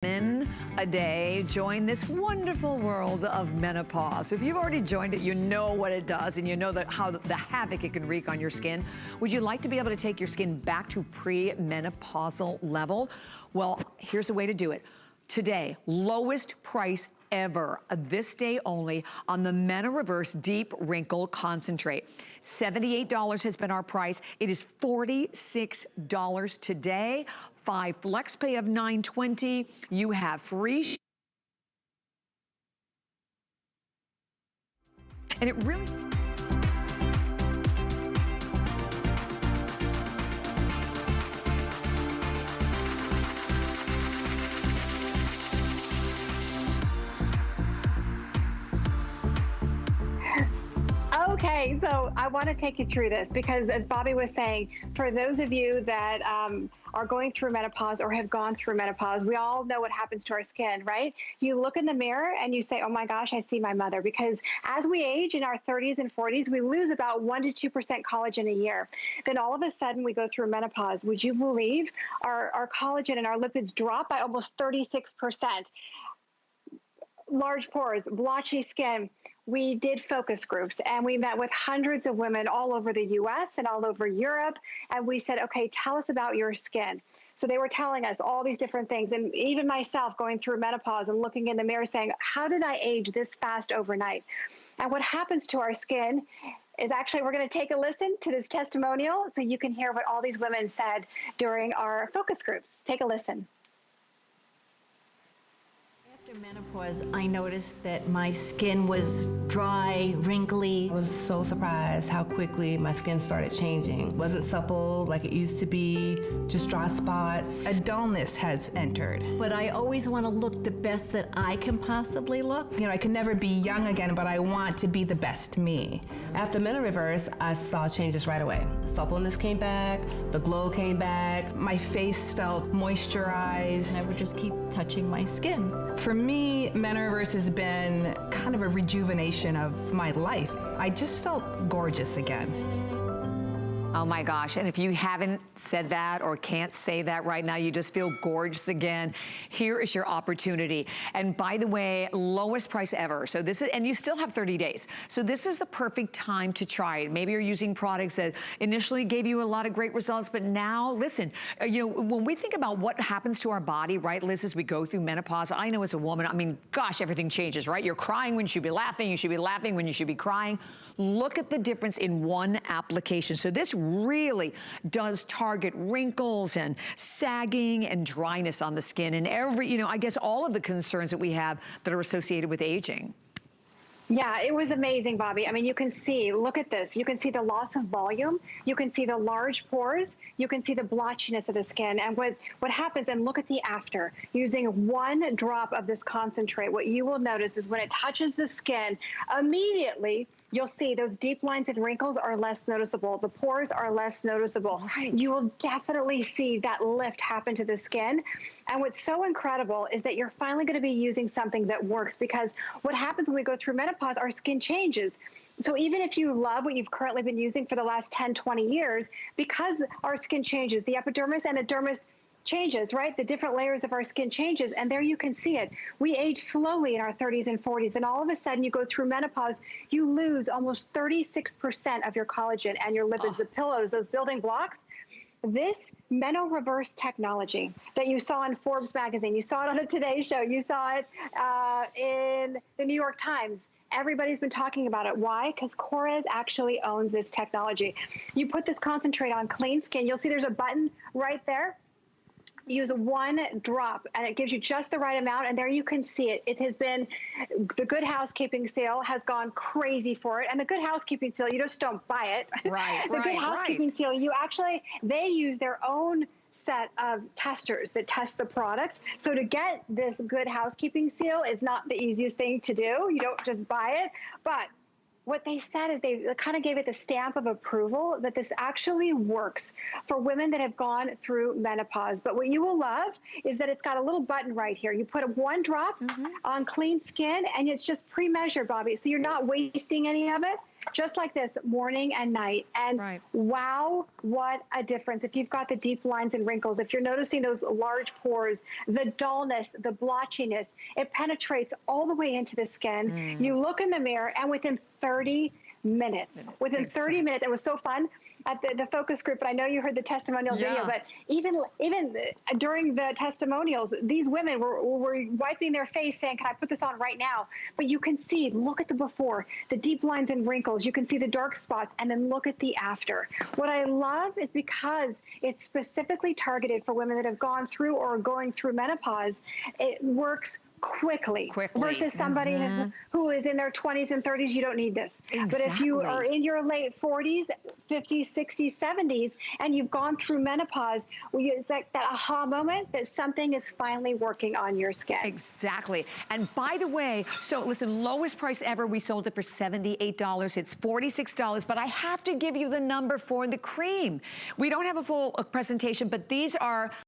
A day, join this wonderful world of menopause. If you've already joined it, you know what it does, and you know how the havoc it can wreak on your skin. Would you like to be able to take your skin back to pre-menopausal level? Well, here's a way to do it. Today, lowest price ever, this day only, on the MenoReverse Deep Wrinkle Concentrate. $78 has been our price. It is $46 today. 5 flex pay of $9.20. You have free. And it really... Okay, so I want to take you through this because, as Bobby was saying, for those of you that are going through menopause or have gone through menopause, we all know what happens to our skin, right? You look in the mirror and you say, oh my gosh, I see my mother, because as we age in our 30s and 40s, we lose about 1 to 2% collagen a year. Then all of a sudden we go through menopause. Would you believe our collagen and our lipids drop by almost 36%? Large pores, blotchy skin. We did focus groups and we met with hundreds of women all over the US and all over Europe. And we said, okay, tell us about your skin. So they were telling us all these different things. And even myself going through menopause and looking in the mirror saying, how did I age this fast overnight? And what happens to our skin is actually, we're going to take a listen to this testimonial so you can hear what all these women said during our focus groups. Take a listen. After menopause, I noticed that my skin was dry, wrinkly. I was so surprised how quickly my skin started changing. It wasn't supple like it used to be, just dry spots. A dullness has entered. But I always want to look the best that I can possibly look. You know, I can never be young again, but I want to be the best me. After MenoReverse, I saw changes right away. The suppleness came back, the glow came back. My face felt moisturized. And I would just keep touching my skin. For me, MenoReverse has been kind of a rejuvenation of my life. I just felt gorgeous again. Oh my gosh, and if you haven't said that or can't say that right now, you just feel gorgeous again, here is your opportunity. And by the way, lowest price ever. So this is, and you still have 30 days. So this is the perfect time to try it. Maybe you're using products that initially gave you a lot of great results, but now, listen, you know, when we think about what happens to our body, right, Liz, as we go through menopause, I know as a woman, I mean, gosh, everything changes, right? You're crying when you should be laughing when you should be crying. Look at the difference in one application. So this really does target wrinkles and sagging and dryness on the skin and every, you know, I guess all of the concerns that we have that are associated with aging. Yeah, it was amazing, Bobby. I mean, you can see, look at this. You can see the loss of volume. You can see the large pores. You can see the blotchiness of the skin. And what happens, and look at the after. Using 1 drop of this concentrate, what you will notice is when it touches the skin, immediately you'll see those deep lines and wrinkles are less noticeable. The pores are less noticeable. Right. You will definitely see that lift happen to the skin. And what's so incredible is that you're finally going to be using something that works, because what happens when we go through menopause, our skin changes. So even if you love what you've currently been using for the last 10, 20 years, because our skin changes, the epidermis and the dermis changes, right? The different layers of our skin changes, and there you can see it. We age slowly in our 30s and 40s, and all of a sudden you go through menopause, you lose almost 36% of your collagen and your lipids, the pillows, those building blocks. This MenoReverse technology that you saw in Forbes magazine, you saw it on the Today Show, you saw it in the New York Times. Everybody's been talking about it. Why? Because Korres actually owns this technology. You put this concentrate on clean skin, you'll see there's a button right there. Use 1 drop and it gives you just the right amount, and there you can see it. It has been, the Good Housekeeping seal has gone crazy for it, and the Good Housekeeping seal, you just don't buy it. Right, the Good Housekeeping seal, you actually, they use their own set of testers that test the product. So to get this Good Housekeeping seal is not the easiest thing to do. You don't just buy it, but what they said is they kind of gave it the stamp of approval that this actually works for women that have gone through menopause. But what you will love is that it's got a little button right here. You put 1 drop on clean skin, and it's just pre-measured, Bobby. So you're not wasting any of it. just like this, morning and night. And wow, what a difference. If you've got the deep lines and wrinkles, if you're noticing those large pores, the dullness, the blotchiness, it penetrates all the way into the skin. You look in the mirror and within 30 minutes, within 30 minutes, it was so fun at the focus group, but I know you heard the testimonial video, but even during the testimonials, these women were wiping their face saying, can I put this on right now? But you can see, look at the before, the deep lines and wrinkles, you can see the dark spots, and then look at the after. What I love is because it's specifically targeted for women that have gone through or are going through menopause, it works quickly versus somebody who is in their 20s and 30s. You don't need this. But if you are in your late 40s, 50s, 60s, 70s, and you've gone through menopause, it's like that aha moment that something is finally working on your skin. Exactly. And by the way, so listen, lowest price ever, we sold it for $78. It's $46, but I have to give you the number for the cream. We don't have a full presentation, but these are